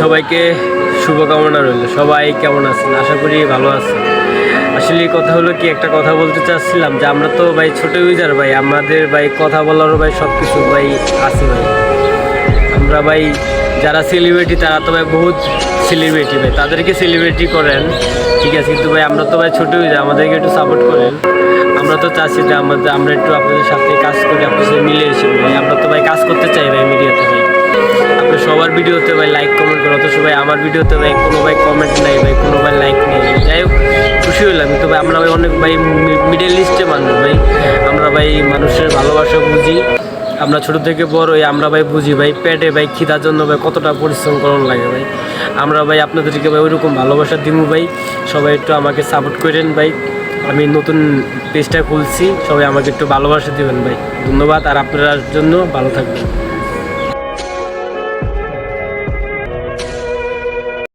সবাইকে শুভকামনা রইল। সবাই কেমন আছেন? আশা করি ভালো আছেন। আসলে কথা হলো কি, একটা কথা বলতে চাচ্ছিলাম যে আমরা তো ভাই ছোট ইউজার ভাই, আমাদের ভাই কথা বলারও ভাই সব কিছু ভাই আছে ভাই। আমরা ভাই যারা সেলিব্রিটি তারা তো ভাই বহুত সেলিব্রিটি ভাই, তাদেরকে সেলিব্রিটি করেন ঠিক আছে, কিন্তু ভাই আমরা তো ভাই ছোট ইউজার, আমাদেরকে একটু সাপোর্ট করেন। আমরা তো চাচ্ছি যে আমরা একটু আপনাদের সাথে কাজ করি, আপনাদের সাথে মিলে এসে ভাই। আমরা তো ভাই কাজ করতে চাই ভাই মিডিয়াতে ভাই। আপনি সবার ভিডিওতে ভাই লাইক কমেন্ট করেন, অথচ ভাই আমার ভিডিওতে ভাই কোনো ভাই কমেন্ট নাই ভাই, কোনো ভাই লাইক নেই। যাই হোক, খুশি হলাম, কিন্তু ভাই আমরা ভাই অনেক ভাই মিডল লিস্টে মানুষ ভাই। আমরা ভাই মানুষের ভালোবাসা বুঝি, আমরা ছোটো থেকে বড় হই, আমরা ভাই বুঝি ভাই পেটে ভাই খিদার জন্য ভাই কতটা পরিশ্রম করানো লাগে ভাই। আমরা ভাই আপনাদেরকে ভাই ওইরকম ভালোবাসা দিব ভাই। সবাই একটু আমাকে সাপোর্ট করেন ভাই। আমি নতুন পেজটা খুলছি, সবাই আমাকে একটু ভালোবাসা দিবেন ভাই। ধন্যবাদ, আর আপনার জন্য ভালো থাকবেন।